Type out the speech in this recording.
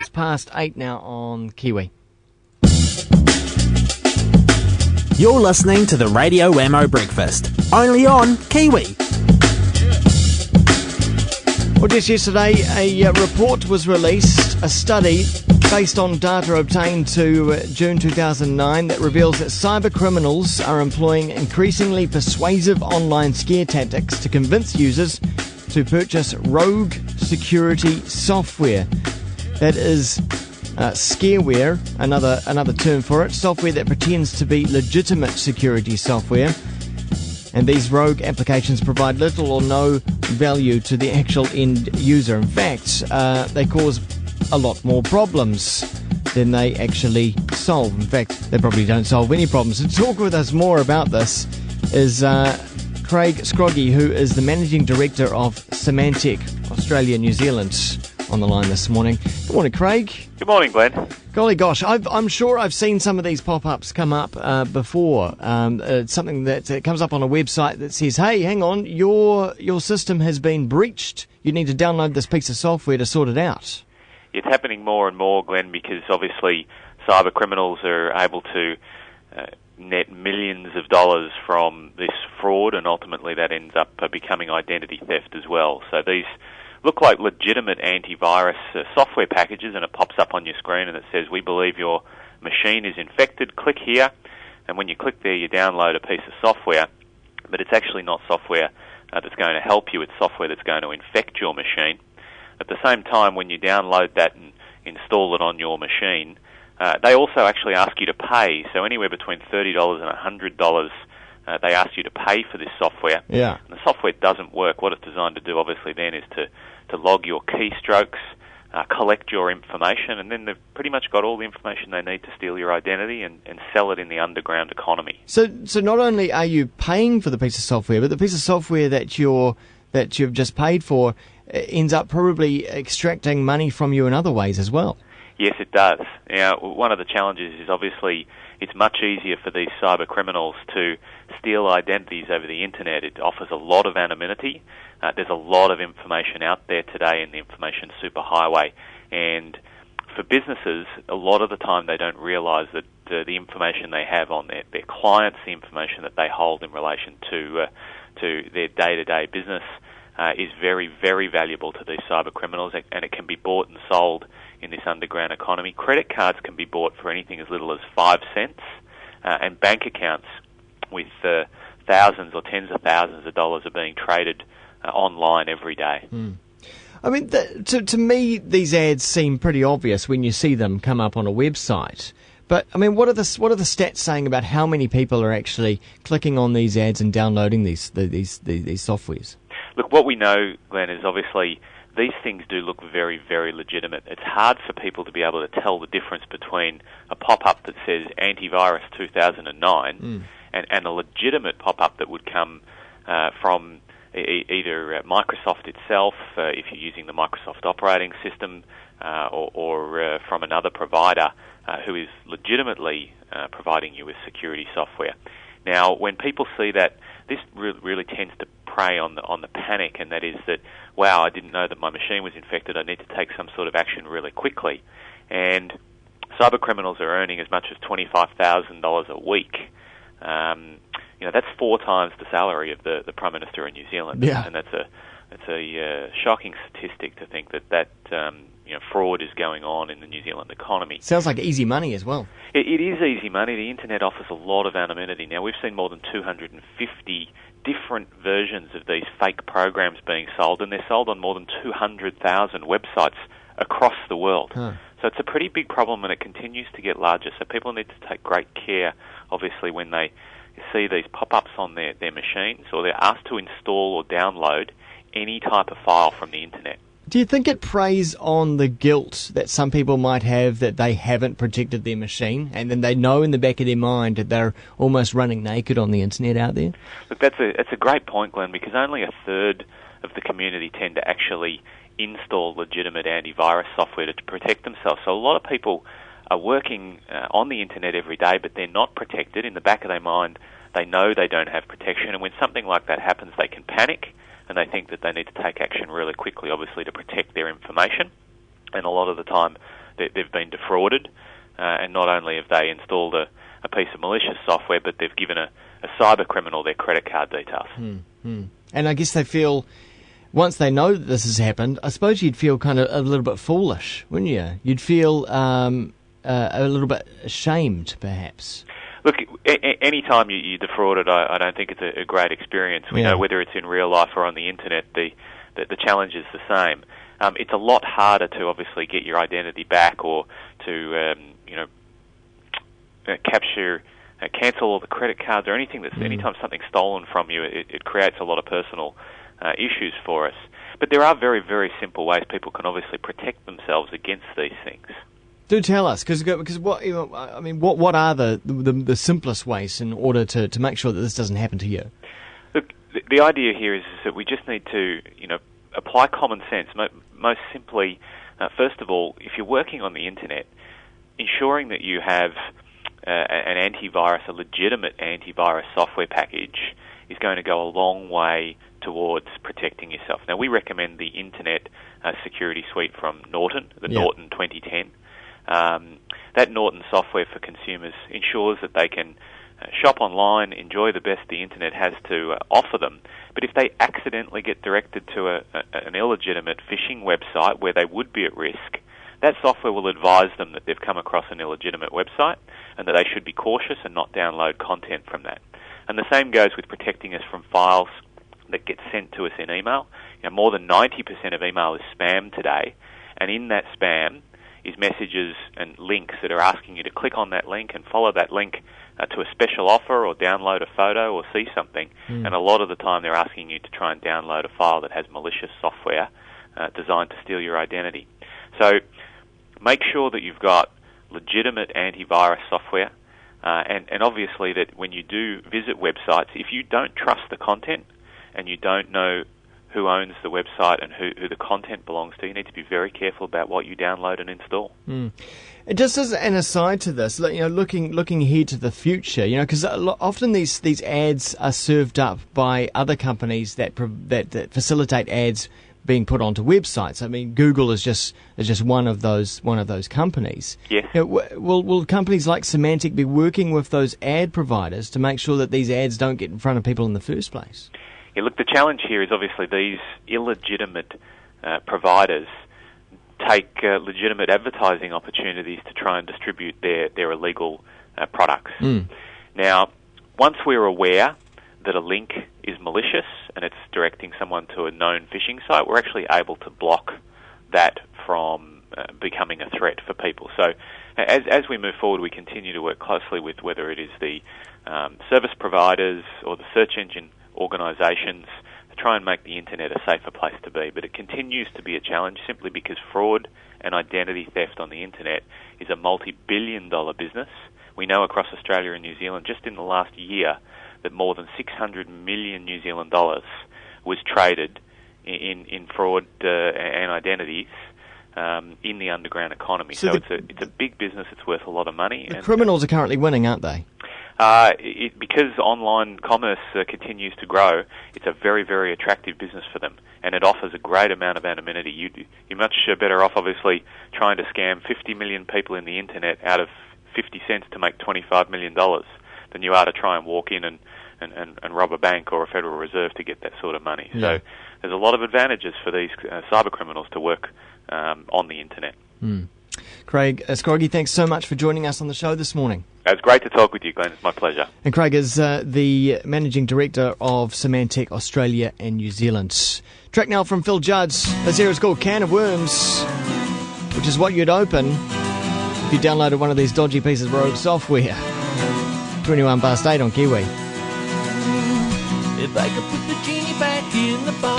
It's past 8 now on Kiwi. You're listening to the Radio Wammo Breakfast, only on Kiwi. Well, just yesterday, a report was released, a study based on data obtained to June 2009 that reveals that cyber criminals are employing increasingly persuasive online scare tactics to convince users to purchase rogue security software. That is scareware, another term for it, software that pretends to be legitimate security software. And these rogue applications provide little or no value to the actual end user. In fact, they cause a lot more problems than they actually solve. In fact, they probably don't solve any problems. To talk with us more about this is Craig Scroggie, who is the Managing Director of Symantec Australia New Zealand, on the line this morning. Good morning, Craig. Good morning, Glenn. Golly gosh, I'm sure I've seen some of these pop-ups come up before. Something that comes up on a website that says, hey, hang on, your system has been breached. You need to download this piece of software to sort it out. It's happening more and more, Glenn, because obviously cyber criminals are able to net millions of dollars from this fraud, and ultimately that ends up becoming identity theft as well. So these look like legitimate antivirus software packages, and it pops up on your screen and it says, we believe your machine is infected, click here. And when you click there, you download a piece of software, but it's actually not software that's going to help you. It's software that's going to infect your machine. At the same time, when you download that and install it on your machine, they also actually ask you to pay. So anywhere between $30 and $100, they ask you to pay for this software. Yeah. And the software doesn't work. What it's designed to do, obviously, then is to log your keystrokes, collect your information, and then they've pretty much got all the information they need to steal your identity and sell it in the underground economy. So not only are you paying for the piece of software, but the piece of software that you've just paid for ends up probably extracting money from you in other ways as well. Yes, it does. Now, one of the challenges is obviously it's much easier for these cyber criminals to steal identities over the internet. It offers a lot of anonymity. There's a lot of information out there today in the information superhighway. And for businesses, a lot of the time they don't realise that the information they have on their clients, the information that they hold in relation to their day-to-day business is very, very valuable to these cyber criminals, and it can be bought and sold in this underground economy. Credit cards can be bought for anything as little as 5 cents, and bank accounts with thousands or tens of thousands of dollars are being traded online every day. I mean, to me, these ads seem pretty obvious when you see them come up on a website. But I mean, what are the stats saying about how many people are actually clicking on these ads and downloading these softwares? Look, what we know, Glenn, is obviously these things do look very, very legitimate. It's hard for people to be able to tell the difference between a pop-up that says antivirus 2009 and a legitimate pop-up that would come from either Microsoft itself, if you're using the Microsoft operating system, or from another provider who is legitimately providing you with security software. Now, when people see that, this really tends to prey on the panic, and that is that, wow, I didn't know that my machine was infected. I need to take some sort of action really quickly. And cyber criminals are earning as much as $25,000 a week. That's 4 times the salary of the Prime Minister in New Zealand. Yeah. And that's a shocking statistic to think that fraud is going on in the New Zealand economy. Sounds like easy money as well. It is easy money. The internet offers a lot of anonymity. Now, we've seen more than 250 different versions of these fake programs being sold, and they're sold on more than 200,000 websites across the world. Huh. So it's a pretty big problem, and it continues to get larger. So people need to take great care, obviously, when they see these pop-ups on their machines, or they're asked to install or download any type of file from the internet. Do you think it preys on the guilt that some people might have that they haven't protected their machine, and then they know in the back of their mind that they're almost running naked on the internet out there? Look, that's a great point, Glenn, because only a third of the community tend to actually install legitimate antivirus software to protect themselves. So a lot of people are working on the internet every day, but they're not protected. In the back of their mind, they know they don't have protection, and when something like that happens, they can panic, and they think that they need to take action really quickly, obviously, to protect their information. And a lot of the time, they've been defrauded, and not only have they installed a piece of malicious software, but they've given a cyber criminal their credit card details. And I guess they feel, once they know that this has happened, I suppose you'd feel kind of a little bit foolish, wouldn't you? You'd feel a little bit ashamed, perhaps. Look, any time you defrauded, I don't think it's a great experience. We know whether it's in real life or on the internet, the challenge is the same. It's a lot harder to obviously get your identity back, or to cancel all the credit cards or anything that's anytime something's stolen from you. It creates a lot of personal issues for us. But there are very, very simple ways people can obviously protect themselves against these things. Do tell us, because what what are the simplest ways in order to make sure that this doesn't happen to you? Look, the idea here is that we just need to apply common sense. Most simply, first of all, if you're working on the internet, ensuring that you have an antivirus, a legitimate antivirus software package, is going to go a long way towards protecting yourself. Now, we recommend the Internet Security Suite from Norton, Norton 2010. That Norton software for consumers ensures that they can shop online, enjoy the best the internet has to offer them. But if they accidentally get directed to an illegitimate phishing website where they would be at risk, that software will advise them that they've come across an illegitimate website and that they should be cautious and not download content from that. And the same goes with protecting us from files that get sent to us in email. More than 90% of email is spam today, and in that spam is messages and links that are asking you to click on that link and follow that link to a special offer, or download a photo, or see something. And a lot of the time they're asking you to try and download a file that has malicious software designed to steal your identity. So make sure that you've got legitimate antivirus software, and obviously that when you do visit websites, if you don't trust the content and you don't know who owns the website and who the content belongs to, you need to be very careful about what you download and install. And just as an aside to this, looking ahead to the future, because often these ads are served up by other companies that facilitate ads being put onto websites. I mean, Google is just one of those companies. Yes. Will companies like Symantec be working with those ad providers to make sure that these ads don't get in front of people in the first place? Yeah, look, the challenge here is obviously these illegitimate providers take legitimate advertising opportunities to try and distribute their illegal products. Now, once we're aware that a link is malicious and it's directing someone to a known phishing site, we're actually able to block that from becoming a threat for people. So as we move forward, we continue to work closely with whether it is the service providers or the search engine organisations to try and make the internet a safer place to be. But it continues to be a challenge simply because fraud and identity theft on the internet is a multi-billion-dollar business. We know across Australia and New Zealand, just in the last year, that more than 600 million New Zealand dollars was traded in fraud and identities in the underground economy. So it's a big business. It's worth a lot of money. The criminals are currently winning, aren't they? Because online commerce continues to grow, it's a very, very attractive business for them, and it offers a great amount of anonymity. You're much better off, obviously, trying to scam 50 million people in the internet out of 50 cents to make $25 million than you are to try and walk in and rob a bank or a Federal Reserve to get that sort of money. So there's a lot of advantages for these cyber criminals to work on the internet. Craig Scroggie, thanks so much for joining us on the show this morning. It's great to talk with you, Glenn. It's my pleasure. And Craig is the Managing Director of Symantec Australia and New Zealand. Track now from Phil Judd. This here is called Can of Worms, which is what you'd open if you downloaded one of these dodgy pieces of rogue software. 21 past 8 on Kiwi. If I could put the genie back in the bottle.